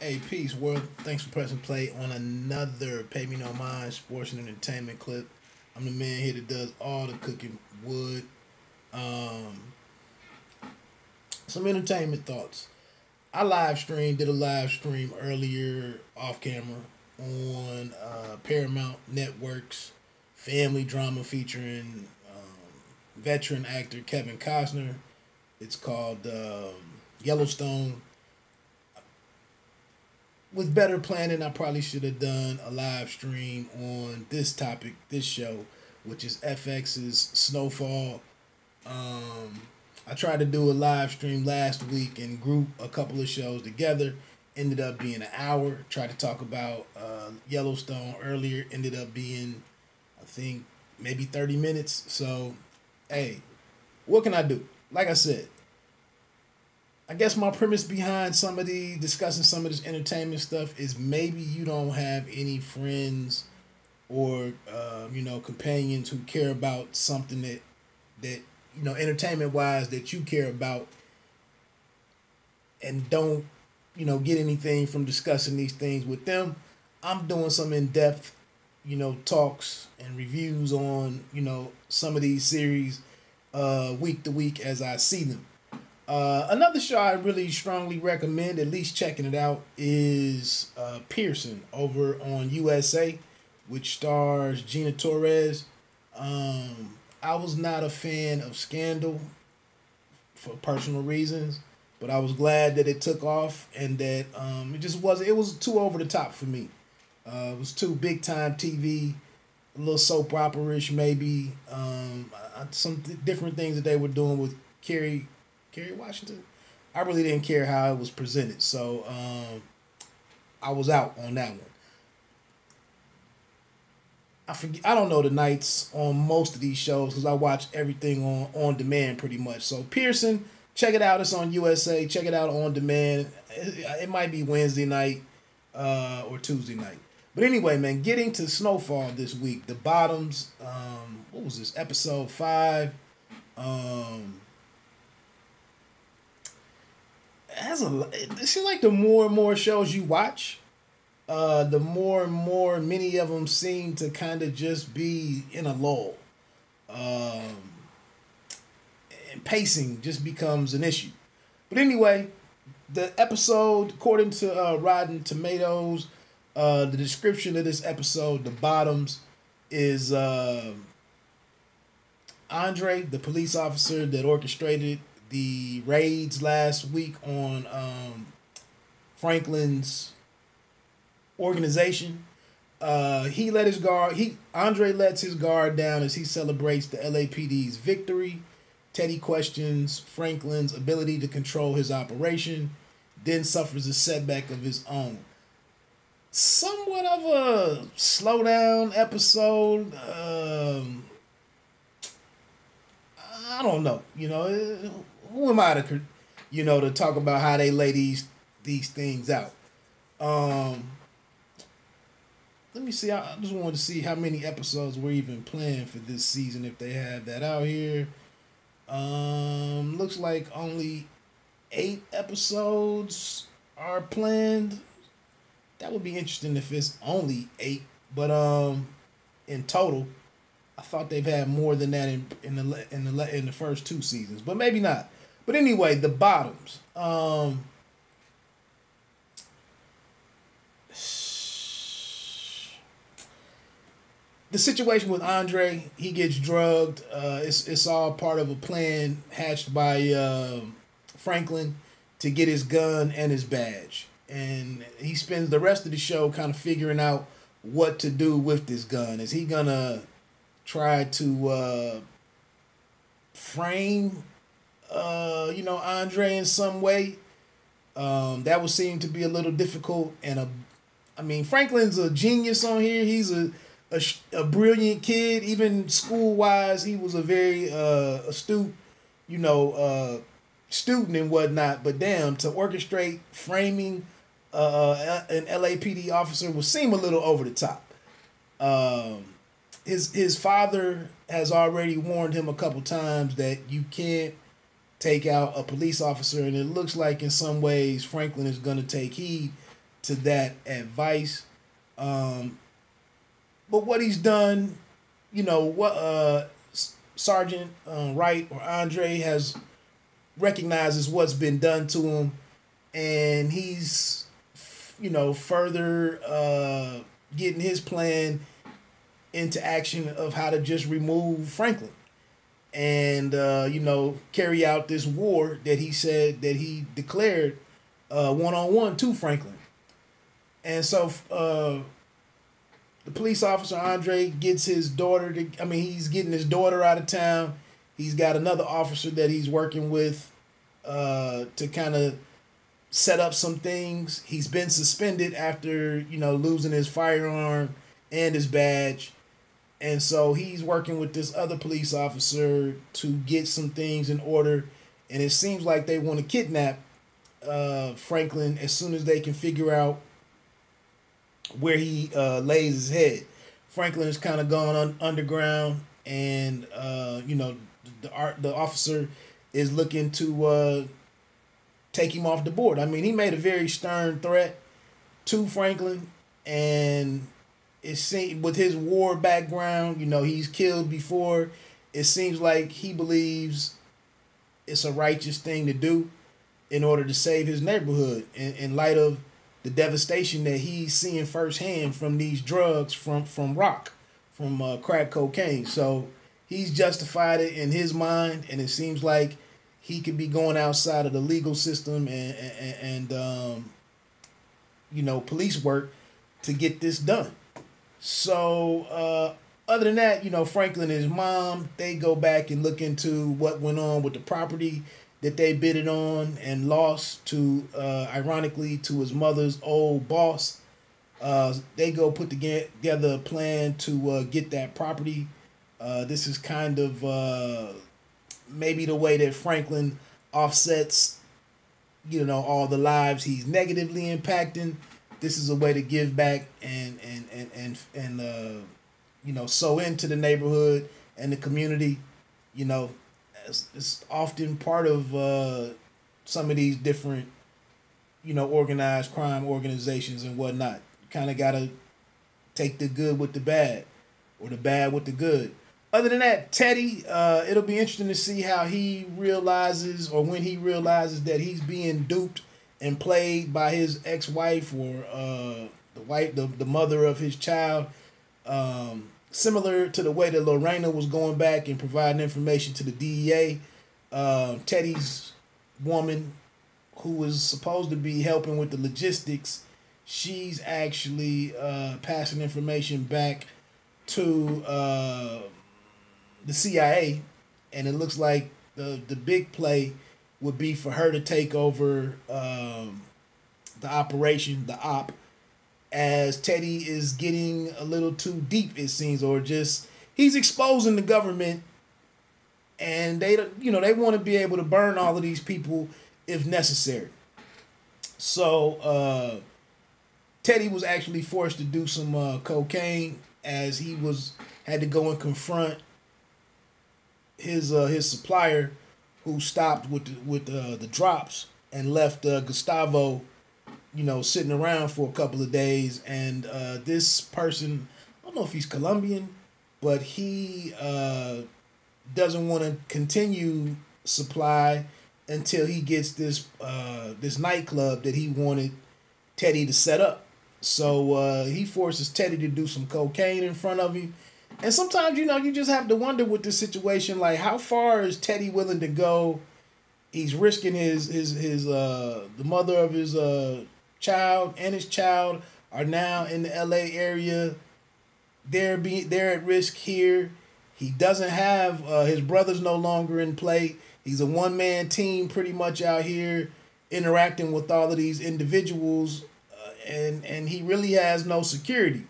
Hey, peace, world. Thanks for pressing play on another Pay Me No Mind sports and entertainment clip. I'm the man here that does all the cooking wood. Um, some entertainment thoughts. Did a live stream earlier off camera on Paramount Network's family drama featuring veteran actor Kevin Costner. It's called Yellowstone. With better planning, I probably should have done a live stream on this topic, this show, which is FX's Snowfall. Um, I tried to do a live stream last week and group a couple of shows together. Ended up being an hour. Tried to talk about Yellowstone earlier. Ended up being, I think, maybe 30 minutes. So, hey, what can I do? Like I said, I guess my premise behind discussing some of this entertainment stuff is maybe you don't have any friends or companions who care about something that entertainment wise that you care about and don't get anything from discussing these things with them. I'm doing some in-depth talks and reviews on some of these series week to week as I see them. Another show I really strongly recommend, at least checking it out, is Pearson over on USA, which stars Gina Torres. I was not a fan of Scandal for personal reasons, but I was glad that it took off and that it was too over the top for me. It was too big time TV, a little soap opera-ish maybe. Some different things that they were doing with Kerry Washington. I really didn't care how it was presented, so I was out on that one. I don't know the nights on most of these shows because I watch everything on demand pretty much. So Pearson, check it out. It's on USA. Check it out on demand. It might be Wednesday night or Tuesday night. But anyway, man, getting to Snowfall this week. The Bottoms. What was this? Episode 5. It seems like the more and more shows you watch, the more and more many of them seem to kind of just be in a lull. And pacing just becomes an issue. But anyway, the episode, according to Rotten Tomatoes, the description of this episode, The Bottoms, is Andre, the police officer that orchestrated the raids last week on Franklin's organization. Andre lets his guard down as he celebrates the LAPD's victory. Teddy questions Franklin's ability to control his operation, then suffers a setback of his own. Somewhat of a slowdown episode. I don't know. Who am I to talk about how they lay these things out? Let me see. I just wanted to see how many episodes we're even planned for this season, if they have that out here. Looks like only 8 episodes are planned. That would be interesting if it's only 8, but in total, I thought they've had more than that in the first 2 seasons, but maybe not. But anyway, The Bottoms. The situation with Andre, he gets drugged. It's all part of a plan hatched by Franklin to get his gun and his badge. And he spends the rest of the show kind of figuring out what to do with this gun. Is he going to try to frame Andre in some way? That would seem to be a little difficult. And Franklin's a genius on here. He's a brilliant kid. Even school wise, he was a very astute student and whatnot. But damn, to orchestrate framing an LAPD officer would seem a little over the top. His father has already warned him a couple times that you can't take out a police officer, and it looks like in some ways Franklin is going to take heed to that advice. But what he's done, what Sergeant Wright or Andre has recognizes what's been done to him, and he's further getting his plan into action of how to just remove Franklin and carry out this war that he said that he declared one-on-one to Franklin. And so the police officer Andre gets his daughter he's getting his daughter out of town. He's got another officer that he's working with to kind of set up some things. He's been suspended after losing his firearm and his badge. And so he's working with this other police officer to get some things in order. And it seems like they want to kidnap Franklin as soon as they can figure out where he lays his head. Franklin has kind of gone underground, and the officer is looking to take him off the board. I mean, he made a very stern threat to Franklin, and it seems with his war background, he's killed before. It seems like he believes it's a righteous thing to do in order to save his neighborhood in light of the devastation that he's seeing firsthand from these drugs, from crack cocaine. So he's justified it in his mind, and it seems like he could be going outside of the legal system and police work to get this done. So other than that, Franklin and his mom, they go back and look into what went on with the property that they bidded on and lost to, ironically, to his mother's old boss. They go put together a plan to get that property. This is kind of maybe the way that Franklin offsets, all the lives he's negatively impacting. This is a way to give back and sow into the neighborhood and the community. It's often part of some of these different, organized crime organizations and whatnot. You kind of got to take the good with the bad, or the bad with the good. Other than that, Teddy, it'll be interesting to see how he realizes, or when he realizes that he's being duped and played by his ex-wife or the mother of his child. Similar to the way that Lorena was going back and providing information to the DEA, Teddy's woman, who was supposed to be helping with the logistics, she's actually passing information back to the CIA, and it looks like the big play would be for her to take over the operation, the op, as Teddy is getting a little too deep, it seems, or just he's exposing the government, and they want to be able to burn all of these people if necessary. So Teddy was actually forced to do some cocaine, as he had to go and confront his supplier, who stopped with the drops and left Gustavo sitting around for a couple of days. And this person, I don't know if he's Colombian, but he doesn't want to continue supply until he gets this nightclub that he wanted Teddy to set up. So he forces Teddy to do some cocaine in front of him. And sometimes, you just have to wonder with this situation, like, how far is Teddy willing to go? He's risking the mother of his child and his child are now in the LA area. They're at risk here. He doesn't have his brother's no longer in play. He's a one-man team pretty much out here interacting with all of these individuals, and he really has no security.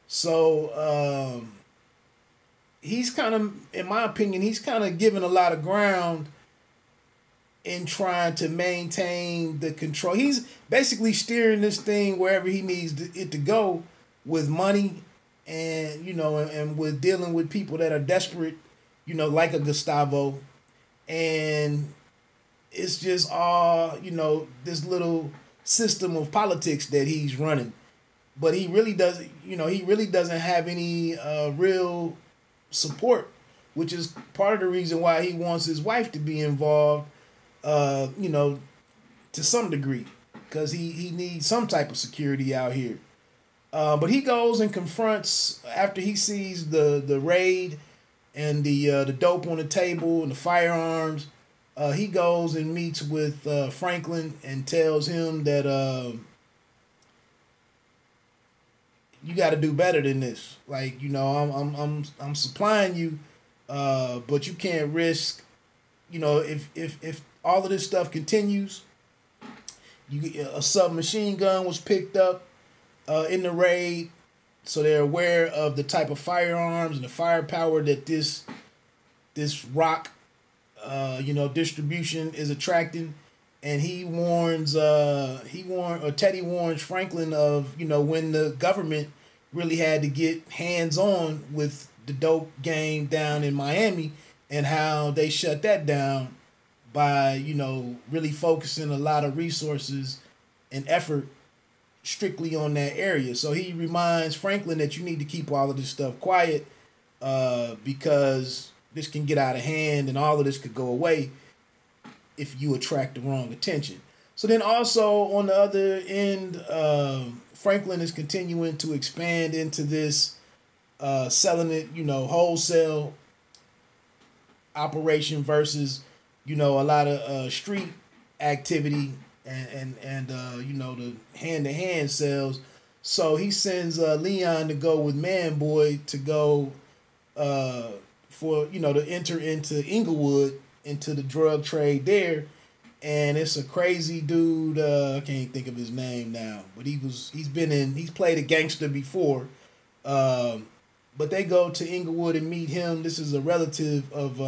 So he's kind of, in my opinion, he's kind of given a lot of ground in trying to maintain the control. He's basically steering this thing wherever he needs it to go, with money and and with dealing with people that are desperate, like a Gustavo. And it's just all, this little system of politics that he's running. But he really doesn't, he really doesn't have any real support, which is part of the reason why he wants his wife to be involved, to some degree, because he needs some type of security out here. But he goes and confronts, after he sees the raid and the dope on the table and the firearms. He goes and meets with Franklin and tells him that you got to do better than this. Like, I'm supplying you, but you can't risk. If all of this stuff continues, a submachine gun was picked up in the raid, so they're aware of the type of firearms and the firepower that this rock, distribution is attracting. And Teddy warns Franklin of, when the government really had to get hands on with the dope game down in Miami, and how they shut that down by, really focusing a lot of resources and effort strictly on that area. So he reminds Franklin that you need to keep all of this stuff quiet, because this can get out of hand and all of this could go away if you attract the wrong attention. So then also on the other end, Franklin is continuing to expand into this selling it, wholesale operation versus, a lot of street activity and the hand-to-hand sales. So he sends Leon to go with Man Boy to go to enter into Inglewood, into the drug trade there. And it's a crazy dude. I can't think of his name now, but he's played a gangster before. But they go to Inglewood and meet him. This is a relative of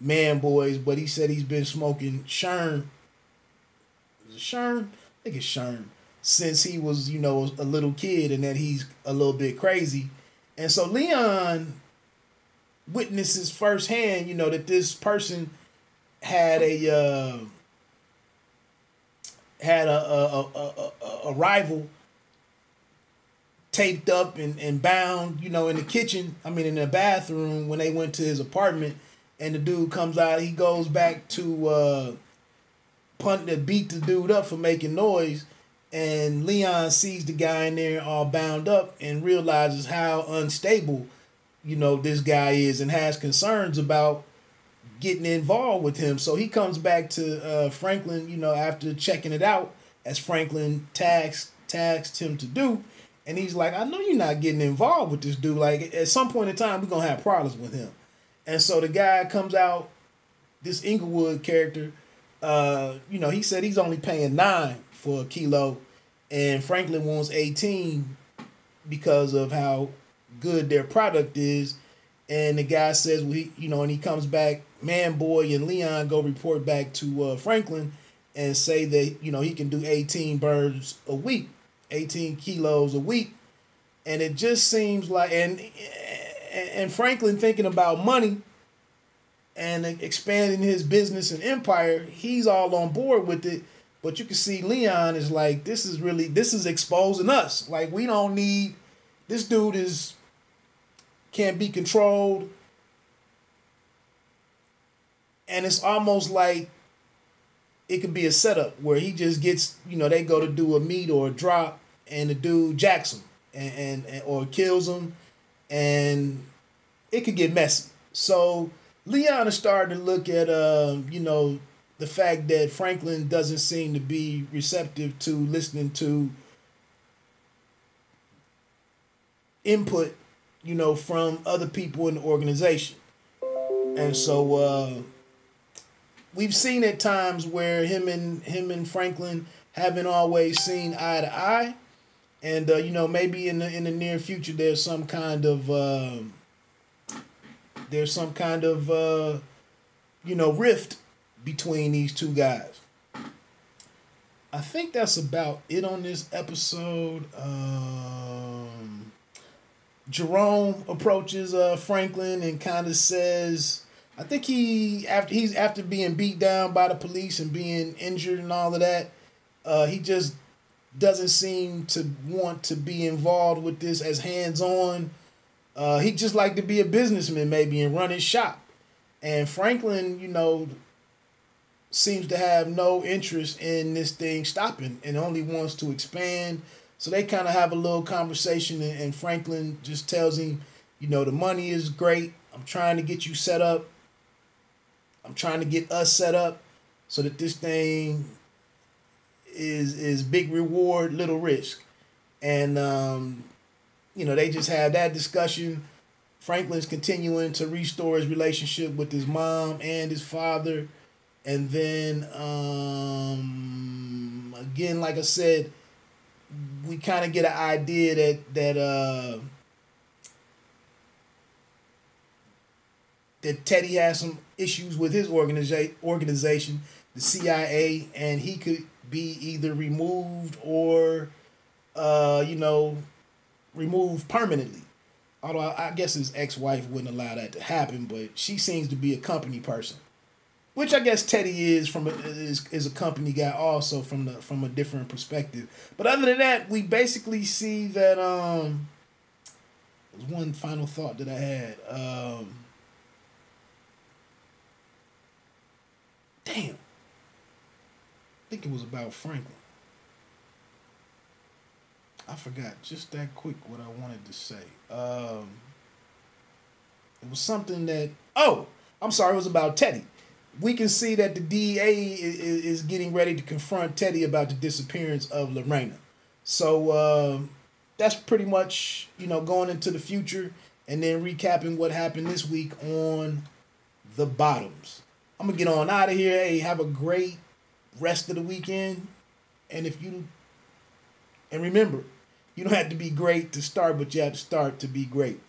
Man Boy's, but he said he's been smoking Sherm. Is it Sherm? I think it's Sherm. Since he was, a little kid, and that he's a little bit crazy. And so Leon witnesses firsthand, that this person had a rival taped up and bound, in the kitchen. In the bathroom when they went to his apartment, and the dude comes out. He goes back to beat the dude up for making noise, and Leon sees the guy in there all bound up and realizes how unstable, this guy is, and has concerns about getting involved with him. So he comes back to Franklin, after checking it out, as Franklin tasked him to do. And he's like, I know you're not getting involved with this dude. Like, at some point in time, we're going to have problems with him. And so the guy comes out, this Inglewood character, he said he's only paying $9 for a kilo, and Franklin wants 18 because of how good their product is. And the guy says, well, and he comes back, Man Boy and Leon go report back to Franklin and say that, he can do 18 birds a week, 18 kilos a week. And it just seems like, and Franklin, thinking about money and expanding his business and empire, he's all on board with it. But you can see Leon is like, this is exposing us. Like, we don't need, this dude can't be controlled. And it's almost like it could be a setup where he just gets, they go to do a meet or a drop, and the dude jacks him and or kills him, and it could get messy. So Leon is starting to look at the fact that Franklin doesn't seem to be receptive to listening to input, from other people in the organization. And so we've seen at times where him and Franklin haven't always seen eye to eye. And maybe in the near future there's some kind of rift between these two guys. I think that's about it on this episode. Jerome approaches Franklin and kind of says, I think after being beat down by the police and being injured and all of that, He just doesn't seem to want to be involved with this as hands on. He just like to be a businessman maybe and run his shop. And Franklin, seems to have no interest in this thing stopping and only wants to expand. So they kind of have a little conversation, and Franklin just tells him, the money is great. I'm trying to get you set up. I'm trying to get us set up so that this thing is big reward, little risk. And, they just have that discussion. Franklin's continuing to restore his relationship with his mom and his father. And then, again, like I said, we kind of get an idea that Teddy has some issues with his organization, the CIA, and he could be either removed or, removed permanently. Although I guess his ex-wife wouldn't allow that to happen, but she seems to be a company person. Which I guess Teddy is is a company guy also from a different perspective. But other than that, we basically see that there's one final thought that I had. Damn. I think it was about Franklin. I forgot just that quick what I wanted to say. It was something that I'm sorry, it was about Teddy. We can see that the DEA is getting ready to confront Teddy about the disappearance of Lorena. So that's pretty much, going into the future and then recapping what happened this week on The Bottoms. I'm going to get on out of here. Hey, have a great rest of the weekend. And remember, you don't have to be great to start, but you have to start to be great.